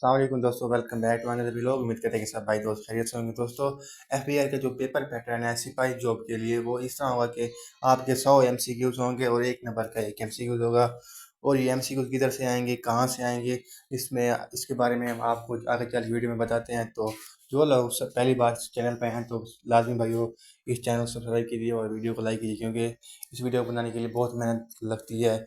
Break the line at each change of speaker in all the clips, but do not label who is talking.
अस्सलाम वालेकुम दोस्तों, welcome back to another vlog. उम्मीद करते हैं कि सब भाई दोस्त खैरियत से होंगे। दोस्तों, एफबीआई का जो पेपर पैटर्न है सिपाही जॉब के लिए वो इस तरह होगा कि आपके 100 एमसीक्यूज होंगे और एक नंबर का एक एमसीक्यूज होगा। और ये एमसीक्यूज किधर से आएंगे, कहाँ से आएंगे, इसमें इसके बारे में हम आपको आगे चल वीडियो में बताते हैं। तो जो लोग सब पहली बार चैनल पर हैं तो लाजमी भाई हो इस चैनल को सब्सक्राइब कीजिए और वीडियो को लाइक कीजिए, क्योंकि इस वीडियो को बनाने के लिए बहुत मेहनत लगती है।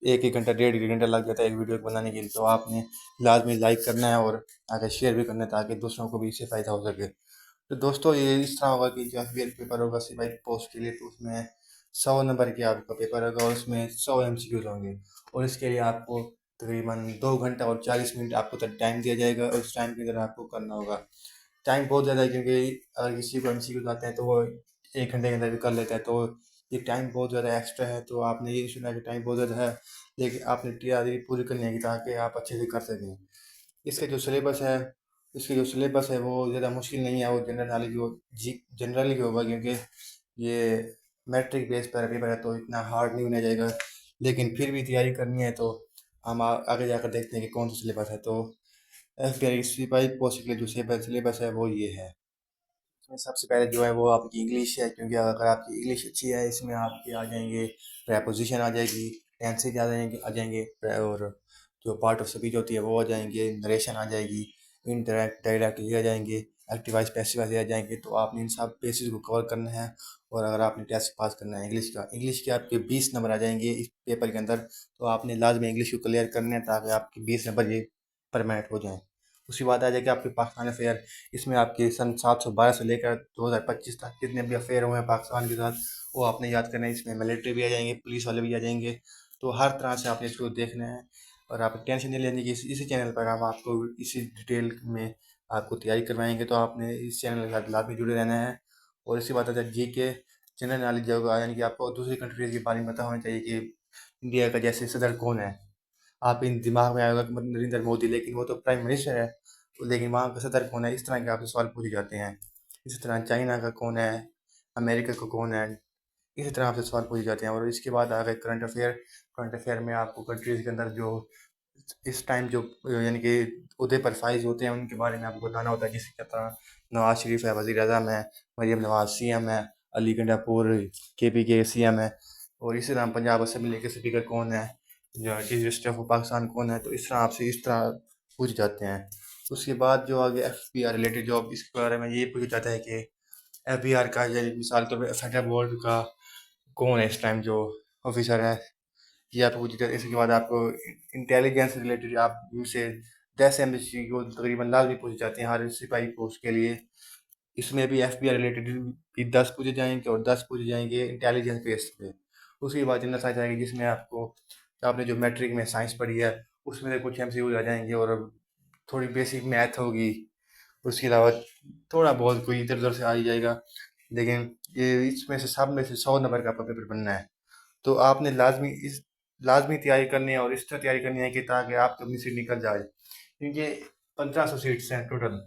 एक एक घंटा, डेढ़ घंटा लग जाता है एक वीडियो को बनाने के लिए। तो आपने लाजमी लाइक करना है और आगे शेयर भी करना है ताकि दूसरों को भी इससे फ़ायदा हो सके। तो दोस्तों, ये इस तरह होगा कि जो एफबीआई पेपर होगा सिपाही पोस्ट के लिए, तो उसमें 100 नंबर की आपका पेपर होगा और उसमें 100 एमसीक्यूज होंगे। और इसके लिए आपको तकरीबन 2 घंटा और 40 मिनट आपको तक टाइम दिया जाएगा और उस टाइम के अंदर आपको करना होगा। टाइम बहुत ज़्यादा है, क्योंकि अगर किसी को एमसीक्यूज आते हैं तो वो 1 घंटे के अंदर भी कर लेता है। तो ये टाइम बहुत ज़्यादा एक्स्ट्रा है। तो आपने ये नहीं सुना कि टाइम बहुत ज़्यादा है, लेकिन आपने तैयारी पूरी करनी है ताकि आप अच्छे से कर सकें। इसका जो सिलेबस है इसके जो सिलेबस है वो ज़्यादा मुश्किल नहीं है, वो जनरल नॉलेज वो जी जनरल ही होगा, क्योंकि ये मैट्रिक बेस पर पेपर है तो इतना हार्ड नहीं होना जाएगा। लेकिन फिर भी तैयारी करनी है तो हम आगे जाकर देखते हैं कि कौन सा सिलेबस है। तो एफ पी आई सिपाही पोस्ट के लिए जो सिलेबस है वो ये है। इसमें सबसे पहले जो है वो आपकी इंग्लिश है, क्योंकि अगर आपकी इंग्लिश अच्छी है इसमें आपके आ जाएंगे प्रपोजिशन आ जाएगी, टेंसेज आ जाएंगे और जो पार्ट ऑफ स्पीच होती है वो आ जाएंगे, नरेशन आ जाएगी, इनडायरेक्ट डायरेक्ट ये आ जाएंगे, एक्टिव वॉइस पैसिव वॉइस आ जाएंगे। तो आपने इन सब बेसिस को कवर करना है। और अगर आपने टेस्ट पास करना है इंग्लिश के आपके 20 नंबर आ जाएंगे इस पेपर के अंदर। तो आपने लाजमी इंग्लिश को क्लियर करना है ताकि आपके 20 नंबर ये परमानेंट हो जाएँ। उसके बाद आ जाएगा आपके पाकिस्तान अफेयर। इसमें आपके सन 712 से लेकर 2025 तक जितने भी अफेयर हुए हैं पाकिस्तान के साथ वो आपने याद करना है। इसमें मिलिट्री भी आ जाएंगे, पुलिस वाले भी आ जाएंगे। तो हर तरह से आपने इसको देखना है और आप टेंशन नहीं लेनी कि इसी चैनल पर हम आपको इसी डिटेल में आपको तैयारी करवाएंगे। तो आपने इस चैनल के साथ लाजमी जुड़े रहना है। और इसी बात आता है जी के जनरल नॉलेज होगा, यानी कि आपको दूसरी कंट्रीज़ के बारे में पता होना चाहिए कि इंडिया का जैसे सदर कौन है। आप इन दिमाग में आएगा कि नरेंद्र मोदी, लेकिन वो तो प्राइम मिनिस्टर है। लेकिन वहाँ का सदर कौन है, इस तरह के आपसे सवाल पूछे जाते हैं। इसी तरह चाइना का कौन है, अमेरिका का कौन है, इसी तरह आपसे सवाल पूछे जाते हैं। और इसके बाद आ गए करंट अफेयर में आपको कंट्रीज़ के अंदर जो इस टाइम जो यानी कि उहदे पर फाइज होते हैं उनके बारे में आपको बताना होता है। जिसकी तरह नवाज शरीफ है, वज़ीर आज़म है, मरीम नवाज सीएम है, अली गंडापुर केपी के सीएम है। और इसी तरह पंजाब असेंबली के स्पीकर कौन है, जो चीफ जस्टिस ऑफ पाकिस्तान कौन है। तो इस तरह आपसे इस तरह पूछ जाते हैं। उसके बाद जो आगे F B R related job, इसके बारे में ये पूछा जाता है कि एफ बी आर का जैसे मिसाल के तौर पर फेडरल बोर्ड का कौन है इस टाइम जो ऑफिसर है, ये आपको पूछा जाता है। इसके बाद आपको इंटेलिजेंस रिलेटेड आप से 10 MSc को तकरीबन लाजमी पूछे जाते हैं हर सिपाही पोस्ट के लिए। इसमें भी एफ बी आर रिलेटेड भी 10 पूछे जाएंगे और 10 पूछे जाएंगे इंटेलिजेंस बेस पे। उसके बाद जनरल साइंस आएगी, जिसमें आपको आपने जो मैट्रिक में साइंस पढ़ी है उसमें से कुछ एमसीक्यू आ जाएंगे और थोड़ी बेसिक मैथ होगी। उसके अलावा थोड़ा बहुत कोई इधर उधर से आ ही जाएगा। लेकिन ये इसमें से सब में से 100 नंबर का पेपर बनना है। तो आपने लाजमी तैयारी करनी है और इस तरह तैयारी करनी है कि ताकि आपकी अपनी सीट निकल जाए, क्योंकि 1500 सीट्स हैं टोटल।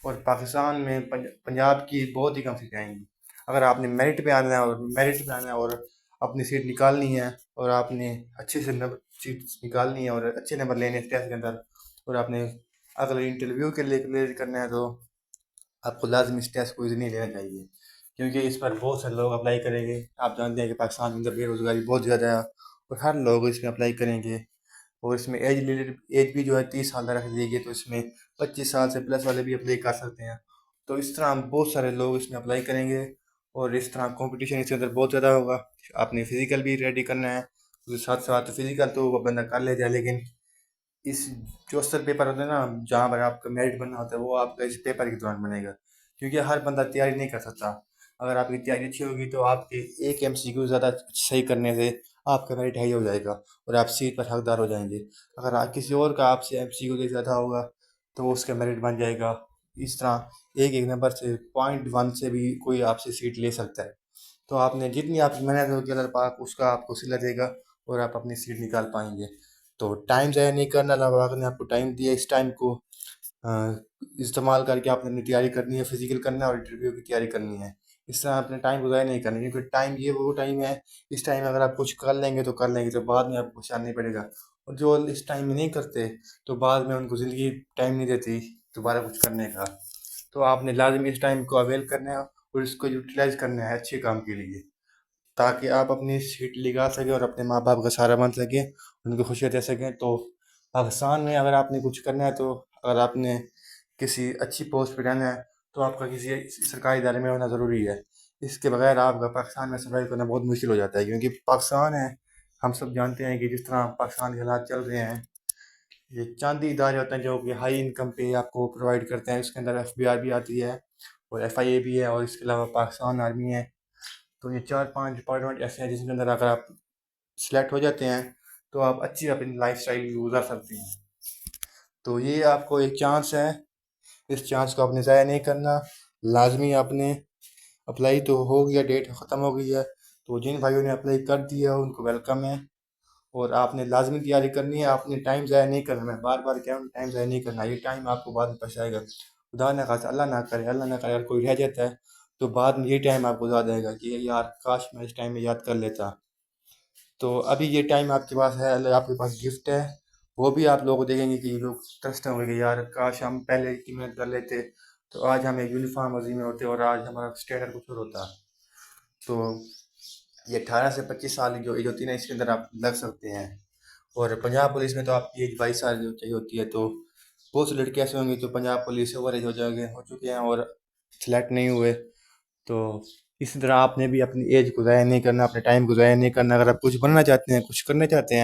और पाकिस्तान में पंजाब की बहुत ही कम सीटें आएंगी। अगर आपने मेरिट पे आना है और अपनी सीट निकालनी है और आपने अच्छे से नंबर सीट निकालनी है और अच्छे नंबर लेने हैं टेस्ट के अंदर, और आपने अगर इंटरव्यू के लिए क्लियर करना है तो आपको लाजमी इस टेस्ट को नहीं लेना चाहिए, क्योंकि इस पर बहुत सारे लोग अप्लाई करेंगे। आप जानते हैं कि पाकिस्तान के अंदर बेरोज़गारी बहुत ज़्यादा है और हर लोग इसमें अप्लाई करेंगे। और इसमें एज भी जो है 30 साल तक रख दी गई, तो इसमें 25 साल से प्लस वाले भी अप्लाई कर सकते हैं। तो इस तरह बहुत सारे लोग इसमें अप्लाई करेंगे और इस तरह कंपटीशन इसके अंदर बहुत ज़्यादा होगा। आपने फिजिकल भी रेडी करना है, उसके साथ साथ फिजिकल तो वो बंदा कर ले जाए, लेकिन इस जो असल पेपर होता है ना जहाँ पर आपका मेरिट बनना होता है वो आपका इस पेपर के दौरान बनेगा, क्योंकि हर बंदा तैयारी नहीं कर सकता। अगर आपकी तैयारी अच्छी होगी तो आपके एक एमसीक्यू ज़्यादा सही करने से आपका मेरिट हाई हो जाएगा और आप सीट पर हकदार हो जाएंगे। अगर किसी और का आपसे एमसीक्यू से ज़्यादा होगा तो उसका मेरिट बन जाएगा। इस तरह एक एक नंबर से 0.1 से भी कोई आपसे सीट ले सकता है। तो आपने जितनी आपकी मेहनत होगी अल्लाह पाक उसका आपको सिला देगा और आप अपनी सीट निकाल पाएंगे। तो टाइम ज़ाया नहीं करना, अल्लाह पाक ने आपको टाइम दिया, इस टाइम को अ, इस्तेमाल करके आपने अपनी तैयारी करनी है, फिजिकल करना है और इंटरव्यू की तैयारी करनी है। इस तरह अपने टाइम को ज़ाया नहीं करना, क्योंकि टाइम ये वो टाइम है, इस टाइम अगर आप कुछ कर लेंगे तो कर लेंगे, तो बाद में आपको परेशान नहीं पड़ेगा। और जो इस टाइम में नहीं करते तो बाद में उनको ज़िंदगी टाइम नहीं देती दोबारा कुछ करने का। तो आपने लाजमी इस टाइम को अवेल करना है और इसको यूटिलाइज़ करना है अच्छे काम के लिए, ताकि आप अपनी सीट लगा सकें और अपने माँ बाप का सहारा बन सकें, उनकी खुशियाँ दे सकें। तो पाकिस्तान में अगर आपने कुछ करना है, तो अगर आपने किसी अच्छी पोस्ट पे रहना है तो आपका किसी सरकारी इदारे में होना ज़रूरी है। इसके बगैर आपका पाकिस्तान में सर्वाइव करना बहुत मुश्किल हो जाता है, क्योंकि पाकिस्तान है, हम सब जानते हैं कि जिस तरह पाकिस्तान के हालात चल रहे हैं, ये चांदी इदारे होते हैं जो कि हाई इनकम पे आपको प्रोवाइड करते हैं। इसके अंदर FBI भी आती है और FIA भी है, और इसके अलावा पाकिस्तान आर्मी है। तो ये 4-5 डिपार्टमेंट ऐसे हैं जिसके अंदर अगर आप सिलेक्ट हो जाते हैं तो आप अच्छी अपनी लाइफ स्टाइल गुजार सकते हैं। तो ये आपको एक चांस है, इस चांस को आपने ज़ाया नहीं करना। लाजमी आपने अप्लाई तो हो गया, डेट ख़त्म हो गई है, तो जिन भाइयों ने अप्लाई कर दिया उनको वेलकम है। और आपने लाजमी तैयारी करनी है, आपने टाइम ज़ाया नहीं करना। मैं बार बार कह रहा हूँ, टाइम ज़ाया नहीं करना, ये टाइम आपको बाद में पछताएगा। खुदा ना खास्ता, अल्लाह ना करे अगर कोई रह जाता है तो बाद में ये टाइम आपको याद आएगा कि यार काश मैं इस टाइम में याद कर लेता। तो अभी ये टाइम आपके पास है, अल्लाह आपके पास गिफ्ट है। वो भी आप लोग देखेंगे कि लोग ट्रस्ट होंगे कि यार काश हम पहले की मेहनत कर लेते तो आज हम एक यूनिफॉर्म वर्दी में होते और आज हमारा स्टैंडर्ड कुछ और होता। तो ये 18 से 25 साल जो एज होती है ना, इसके अंदर आप लग सकते हैं। और पंजाब पुलिस में तो आपकी एज 22 साल जो चाहिए होती है। तो बहुत से लड़के ऐसे होंगे जो पंजाब पुलिस ओवर एज हो चुके हैं और सिलेक्ट नहीं हुए। तो इसी तरह आपने भी अपनी एज को ज़ाया नहीं करना, अपने टाइम को ज़ाया नहीं करना। अगर आप कुछ बनना चाहते हैं, कुछ करना चाहते हैं